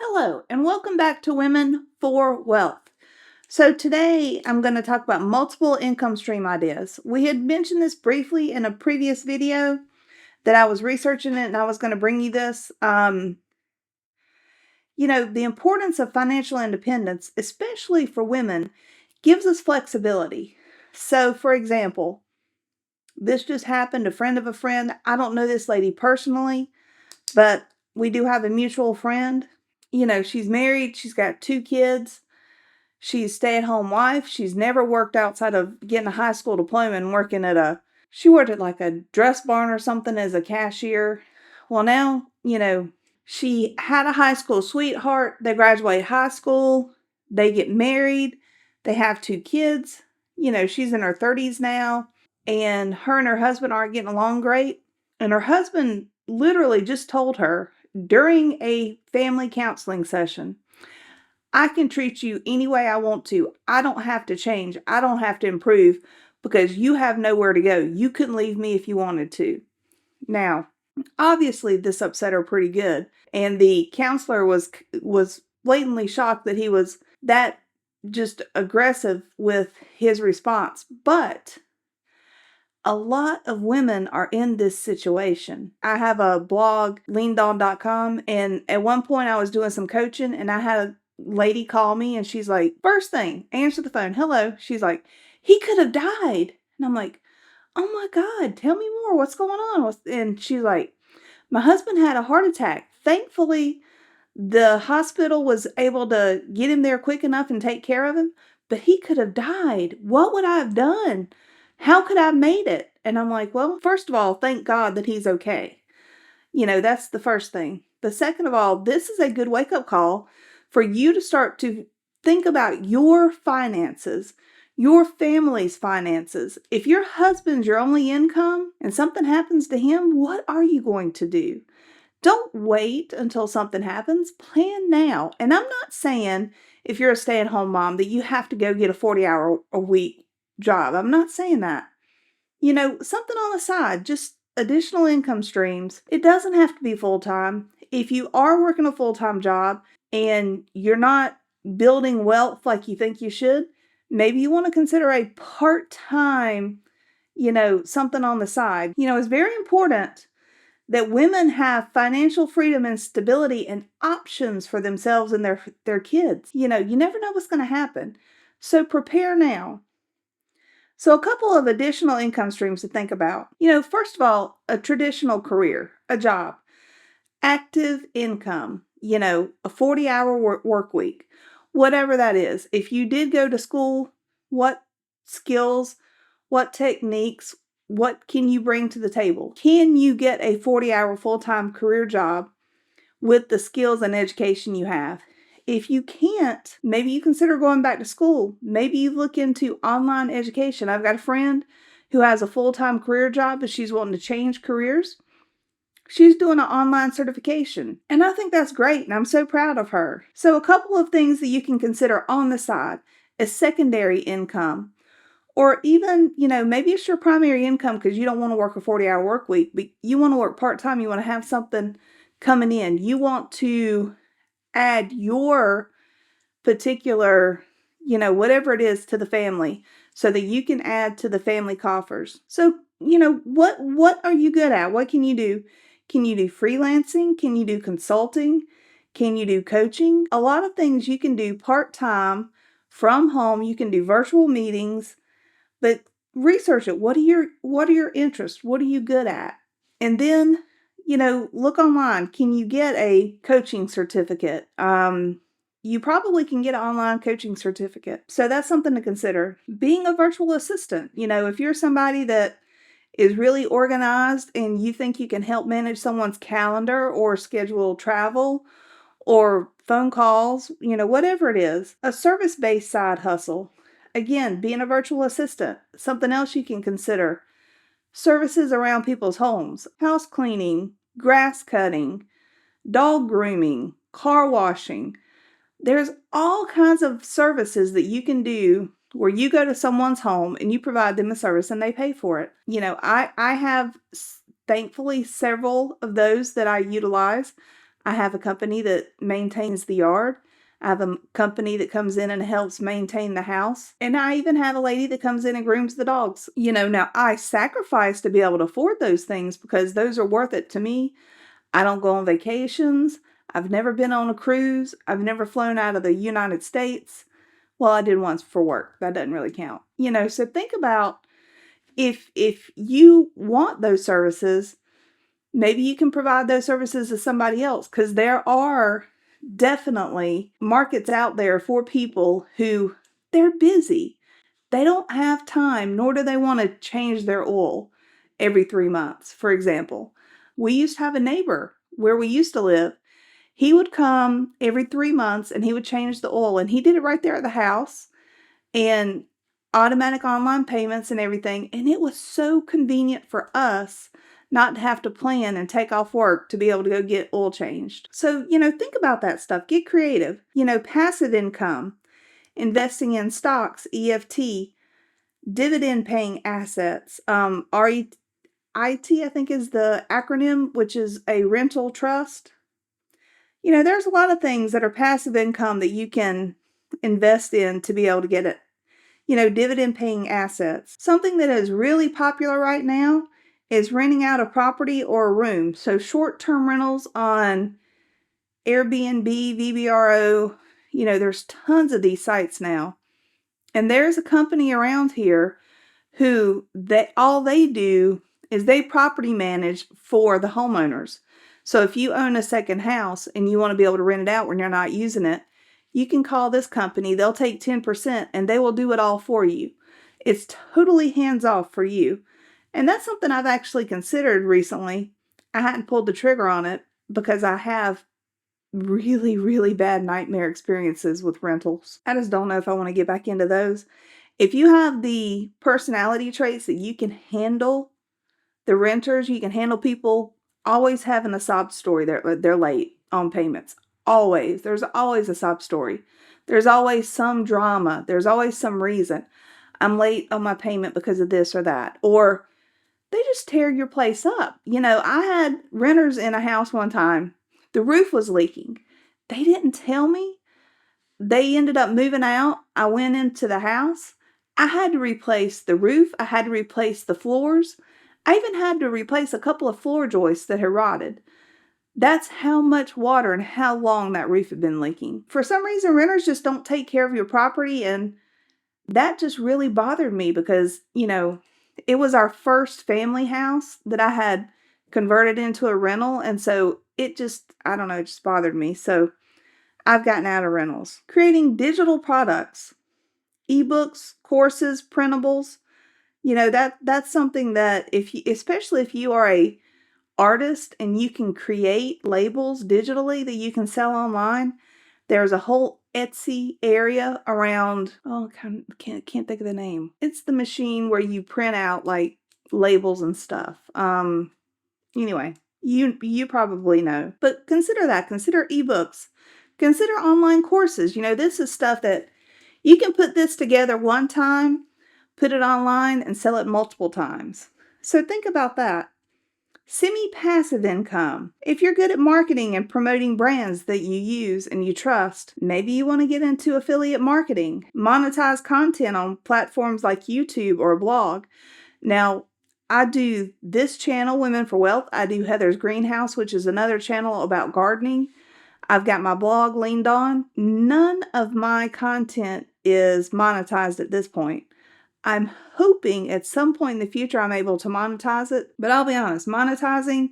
Hello, and welcome back to Women for Wealth. So, today I'm going to talk about multiple income stream ideas. We had mentioned this briefly in a previous video that I was researching it and I was going to bring you this. The importance of financial independence, especially for women, gives us flexibility. So, for example, this just happened, a friend of a friend. I don't know this lady personally, but we do have a mutual friend. She's married, she's got 2 kids. She's a stay-at-home wife. She's never worked outside of getting a high school diploma and working she worked at like a dress barn or something as a cashier. Well, now, she had a high school sweetheart. They graduate high school. They get married. They have 2 kids. She's in her 30s now, and her husband aren't getting along great. And her husband literally just told her during a family counseling session, I can treat you any way I want to. I don't have to change. I don't have to improve because you have nowhere to go. You couldn't leave me if you wanted to. Now, obviously this upset her pretty good, and the counselor was blatantly shocked that he was that just aggressive with his response. But a lot of women are in this situation. I have a blog, leandawn.com, and at one point I was doing some coaching and I had a lady call me and she's like, first thing, answer the phone. Hello. She's like, he could have died. And I'm like, oh my God, tell me more. What's going on? And she's like, my husband had a heart attack. Thankfully, the hospital was able to get him there quick enough and take care of him, but he could have died. What would I have done? How could I have made it? And I'm like, well, first of all, thank God that he's okay. That's the first thing. But second of all, this is a good wake-up call for you to start to think about your finances, your family's finances. If your husband's your only income and something happens to him, what are you going to do? Don't wait until something happens. Plan now. And I'm not saying if you're a stay-at-home mom that you have to go get a 40-hour-a-week job. I'm not saying that. Something on the side, just additional income streams. It doesn't have to be full-time. If you are working a full-time job and you're not building wealth like you think you should, maybe you want to consider a part-time, something on the side. It's very important that women have financial freedom and stability and options for themselves and their kids. You never know what's going to happen. So prepare now. So a couple of additional income streams to think about. First of all, a traditional career, a job, active income, a 40-hour work week, whatever that is. If you did go to school, what skills, what techniques, what can you bring to the table? Can you get a 40-hour full-time career job with the skills and education you have? If you can't, maybe you consider going back to school. Maybe you look into online education. I've got a friend who has a full-time career job, but she's wanting to change careers. She's doing an online certification, and I think that's great, and I'm so proud of her. So a couple of things that you can consider on the side is secondary income. Or even, maybe it's your primary income because you don't want to work a 40-hour work week, but you want to work part-time. You want to have something coming in. You want to add your particular, whatever it is to the family so that you can add to the family coffers. So, what are you good at? What can you do? Can you do freelancing? Can you do consulting? Can you do coaching? A lot of things you can do part-time from home. You can do virtual meetings. But research it. What are your interests? What are you good at? And then, look online. Can you get a coaching certificate? You probably can get an online coaching certificate. So that's something to consider. Being a virtual assistant. If you're somebody that is really organized and you think you can help manage someone's calendar or schedule travel or phone calls, whatever it is, a service-based side hustle. Again, being a virtual assistant, something else you can consider. Services around people's homes, house cleaning, grass cutting, dog grooming, car washing. There's all kinds of services that you can do where you go to someone's home and you provide them a service and they pay for it. I have thankfully several of those that I utilize. I have a company that maintains the yard. I have a company that comes in and helps maintain the house. And I even have a lady that comes in and grooms the dogs. Now I sacrifice to be able to afford those things because those are worth it to me. I don't go on vacations. I've never been on a cruise. I've never flown out of the United States. Well, I did once for work. That doesn't really count. So think about if you want those services, maybe you can provide those services to somebody else, because there are definitely markets out there for people who they're busy. They don't have time, nor do they want to change their oil every 3 months. For example, we used to have a neighbor where we used to live. He would come every 3 months and he would change the oil, and he did it right there at the house, and automatic online payments and everything. And it was so convenient for us not to have to plan and take off work to be able to go get oil changed. So, think about that stuff. Get creative. Passive income, investing in stocks, EFT, dividend paying assets, REIT, I think is the acronym, which is a rental trust. There's a lot of things that are passive income that you can invest in to be able to get it. Dividend paying assets. Something that is really popular right now is renting out a property or a room. So short-term rentals on Airbnb, VBRO, there's tons of these sites now. And there's a company around here who all they do is they property manage for the homeowners. So if you own a second house and you want to be able to rent it out when you're not using it, you can call this company. They'll take 10% and they will do it all for you. It's totally hands off for you. And that's something I've actually considered recently. I hadn't pulled the trigger on it because I have really, really bad nightmare experiences with rentals. I just don't know if I want to get back into those. If you have the personality traits that you can handle the renters, you can handle people always having a sob story. They're late on payments. Always. There's always a sob story. There's always some drama. There's always some reason. I'm late on my payment because of this or that. Or they just tear your place up. I had renters in a house one time. The roof was leaking. They didn't tell me. They ended up moving out. I went into the house. I had to replace the roof. I had to replace the floors. I even had to replace a couple of floor joists that had rotted. That's how much water and how long that roof had been leaking. For some reason, renters just don't take care of your property, and that just really bothered me because, it was our first family house that I had converted into a rental, and so it just bothered me. So I've gotten out of rentals. Creating digital products, ebooks, courses, printables. That's something that especially if you are a artist and you can create labels digitally that you can sell online. There's a whole Etsy area around, can't think of the name. It's the machine where you print out like labels and stuff. Anyway, you probably know. But consider that. Consider ebooks. Consider online courses. This is stuff that you can put this together one time, put it online, and sell it multiple times. So think about that. Semi-passive income. If you're good at marketing and promoting brands that you use and you trust, maybe you want to get into affiliate marketing. Monetize content on platforms like YouTube or a blog. Now, I do this channel, Women for Wealth. I do Heather's Greenhouse, which is another channel about gardening. I've got my blog leaned on. None of my content is monetized at this point. I'm hoping at some point in the future I'm able to monetize it. But I'll be honest, monetizing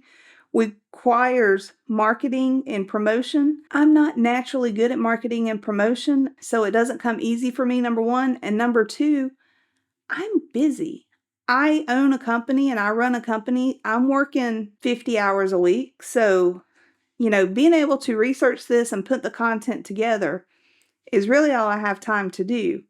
requires marketing and promotion. I'm not naturally good at marketing and promotion, so it doesn't come easy for me, number one. And number two, I'm busy. I own a company and I run a company. I'm working 50 hours a week. So, being able to research this and put the content together is really all I have time to do.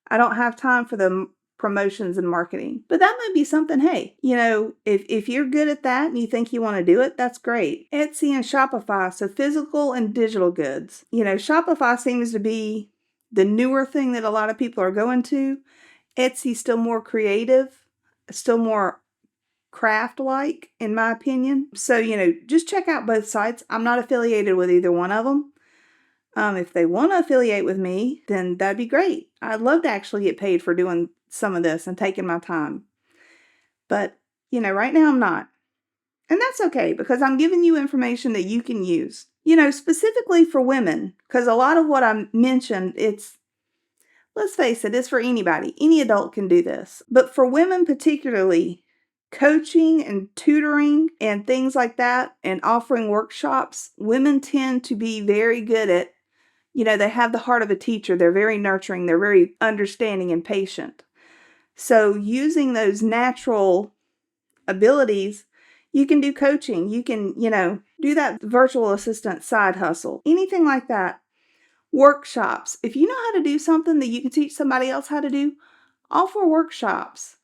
I don't have time for the promotions and marketing. But that might be something, hey, if you're good at that and you think you want to do it, that's great. Etsy and Shopify, so physical and digital goods. Shopify seems to be the newer thing that a lot of people are going to. Etsy's still more creative, still more craft-like, in my opinion. So, just check out both sites. I'm not affiliated with either one of them. If they want to affiliate with me, then that'd be great. I'd love to actually get paid for doing some of this and taking my time. But, right now I'm not. And that's okay, because I'm giving you information that you can use. Specifically for women, because a lot of what I mentioned, let's face it, it's for anybody. Any adult can do this. But for women particularly, coaching and tutoring and things like that and offering workshops, women tend to be very good at, they have the heart of a teacher. They're very nurturing. They're very understanding and patient. So using those natural abilities, you can do coaching. You can, do that virtual assistant side hustle, anything like that. Workshops. If you know how to do something that you can teach somebody else how to do, offer workshops.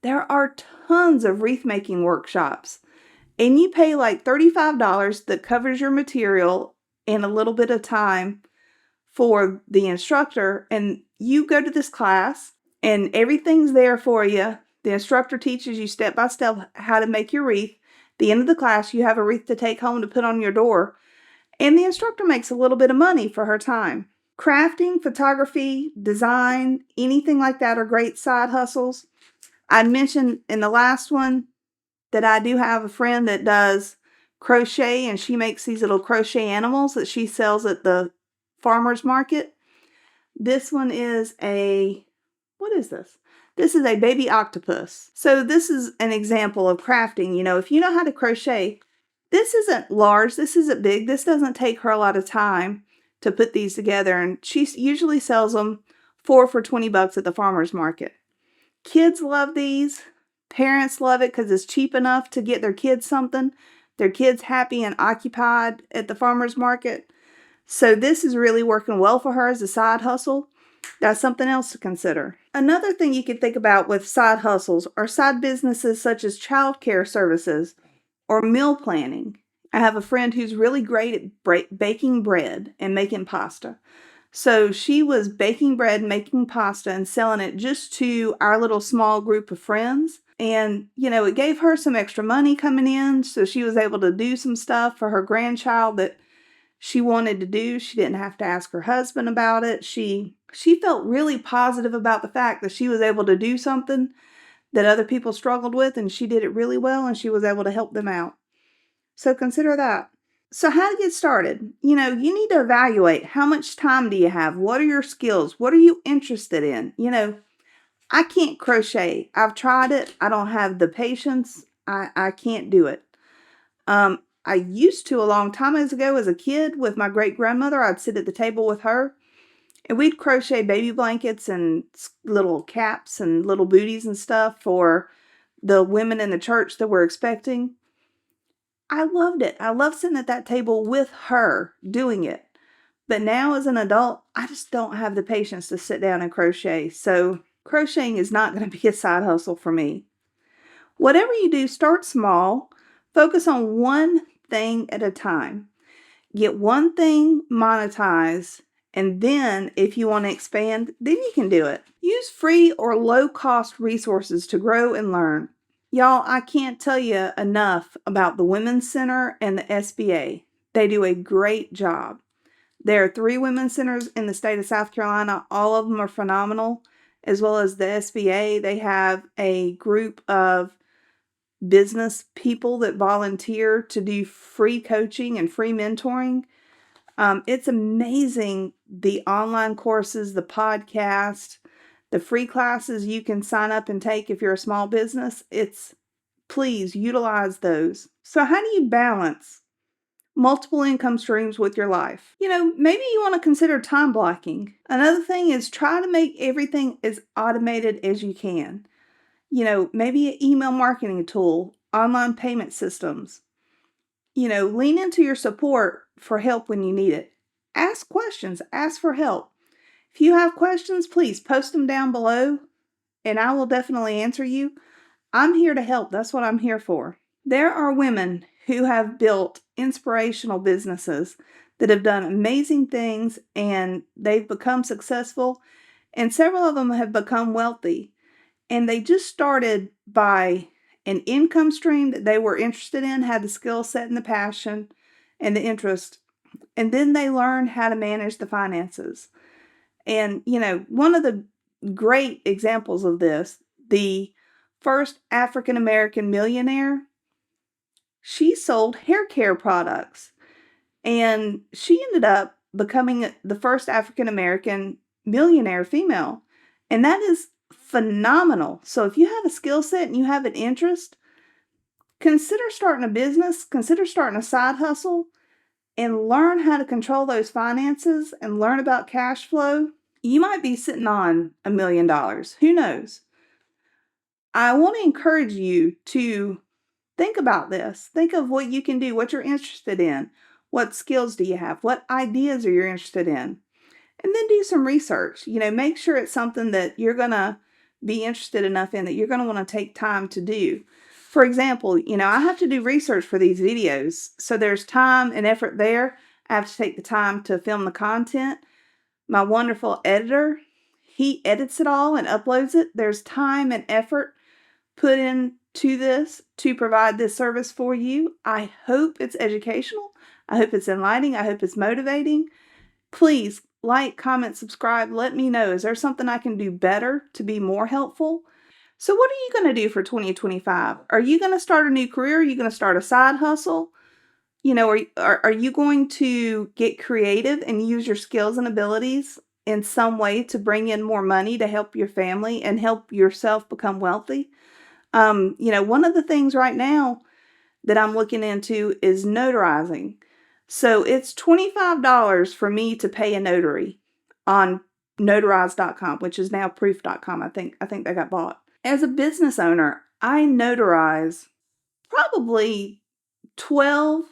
There are tons of wreath making workshops, and you pay like $35 that covers your material and a little bit of time for the instructor, and you go to this class and everything's there for you. The instructor teaches you step by step how to make your wreath. At the end of the class, you have a wreath to take home to put on your door, and the instructor makes a little bit of money for her time. Crafting, photography, design, anything like that are great side hustles. I mentioned in the last one that I do have a friend that does crochet, and she makes these little crochet animals that she sells at the farmer's market. This one is what is this? This is a baby octopus. So this is an example of crafting. If you know how to crochet, this isn't large, this isn't big, this doesn't take her a lot of time to put these together, and she usually sells them 4 for $20 at the farmer's market. Kids love these. Parents love it because it's cheap enough to get their kids something. Their kids happy and occupied at the farmer's market. So this is really working well for her as a side hustle. That's something else to consider. Another thing you can think about with side hustles are side businesses such as childcare services or meal planning. I have a friend who's really great at baking bread and making pasta. So she was baking bread, making pasta, and selling it just to our little small group of friends. And, it gave her some extra money coming in, so she was able to do some stuff for her grandchild that she wanted to do. She didn't have to ask her husband about it. She felt really positive about the fact that she was able to do something that other people struggled with, and she did it really well, and she was able to help them out. So consider that. So how to get started? You need to evaluate how much time do you have? What are your skills? What are you interested in? I can't crochet. I've tried it. I don't have the patience. I can't do it. I used to a long time ago as a kid with my great grandmother. I'd sit at the table with her and we'd crochet baby blankets and little caps and little booties and stuff for the women in the church that were expecting. I loved it. I loved sitting at that table with her doing it. But now as an adult, I just don't have the patience to sit down and crochet. So crocheting is not going to be a side hustle for me. Whatever you do, start small. Focus on one thing at a time. Get one thing monetized, and then if you want to expand, then you can do it. Use free or low-cost resources to grow and learn. Y'all, I can't tell you enough about the Women's Center and the SBA. They do a great job. There are 3 women's centers in the state of South Carolina. All of them are phenomenal, as well as the SBA. They have a group of business people that volunteer to do free coaching and free mentoring. It's amazing, the online courses, the podcast, the free classes you can sign up and take if you're a small business. Please utilize those. So how do you balance multiple income streams with your life? Maybe you want to consider time blocking. Another thing is try to make everything as automated as you can. Maybe an email marketing tool, online payment systems. Lean into your support for help when you need it. Ask questions, ask for help. If you have questions, please post them down below and I will definitely answer you. I'm here to help. That's what I'm here for. There are women who have built inspirational businesses that have done amazing things and they've become successful, and several of them have become wealthy. And they just started by an income stream that they were interested in, had the skill set and the passion and the interest, and then they learned how to manage the finances. And, one of the great examples of this, the first African American millionaire, she sold hair care products. And she ended up becoming the first African American millionaire female. And that is phenomenal. So if you have a skill set and you have an interest, consider starting a business, consider starting a side hustle, and learn how to control those finances and learn about cash flow. You might be sitting on $1 million. Who knows? I want to encourage you to think about this. Think of what you can do, what you're interested in. What skills do you have? What ideas are you interested in? And then do some research. Make sure it's something that you're going to be interested enough in that you're going to want to take time to do. For example, I have to do research for these videos. So there's time and effort there. I have to take the time to film the content. My wonderful editor, he edits it all and uploads it. There's time and effort put into this to provide this service for you. I hope it's educational. I hope it's enlightening. I hope it's motivating. Please like, comment, subscribe. Let me know. Is there something I can do better to be more helpful? So what are you going to do for 2025? Are you going to start a new career? Are you going to start a side hustle? Are you going to get creative and use your skills and abilities in some way to bring in more money to help your family and help yourself become wealthy? One of the things right now that I'm looking into is notarizing. So it's $25 for me to pay a notary on notarize.com, which is now proof.com. I think they got bought. As a business owner, I notarize probably 12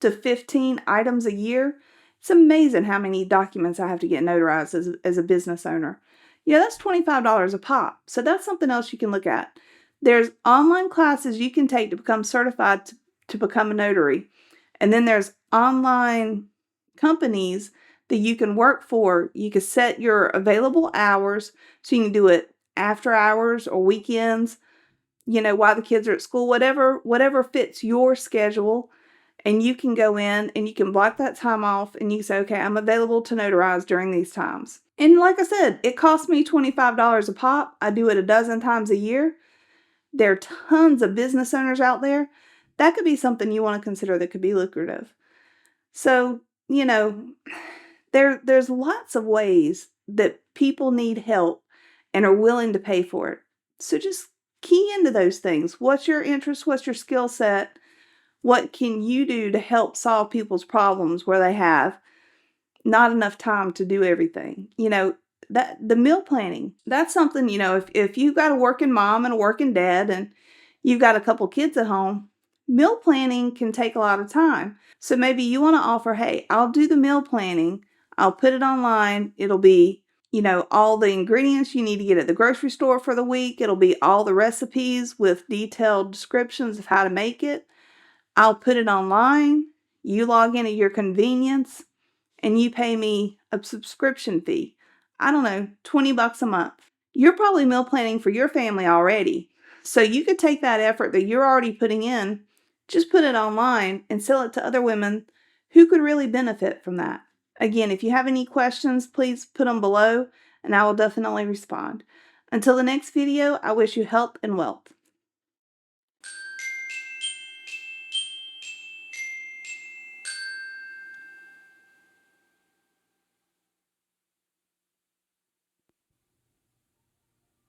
to 15 items a year. It's amazing how many documents I have to get notarized as a business owner. That's $25 a pop. So that's something else you can look at. There's online classes you can take to become certified to become a notary. And then there's online companies that you can work for. You can set your available hours so you can do it after hours or weekends, while the kids are at school, whatever fits your schedule. And you can go in and you can block that time off and you say, okay, I'm available to notarize during these times. And like I said, it costs me $25 a pop. I do it a dozen times a year. There are tons of business owners out there. That could be something you want to consider that could be lucrative. So, there's lots of ways that people need help and are willing to pay for it. So just key into those things. What's your interest? What's your skill set? What can you do to help solve people's problems where they have not enough time to do everything? That the meal planning, that's something, if you've got a working mom and a working dad and you've got a couple kids at home, meal planning can take a lot of time. So maybe you want to offer, hey, I'll do the meal planning. I'll put it online. It'll be, all the ingredients you need to get at the grocery store for the week. It'll be all the recipes with detailed descriptions of how to make it. I'll put it online. You log in at your convenience and you pay me a subscription fee. I don't know, $20 a month. You're probably meal planning for your family already. So you could take that effort that you're already putting in, just put it online and sell it to other women who could really benefit from that. Again, if you have any questions, please put them below and I will definitely respond. Until the next video, I wish you health and wealth.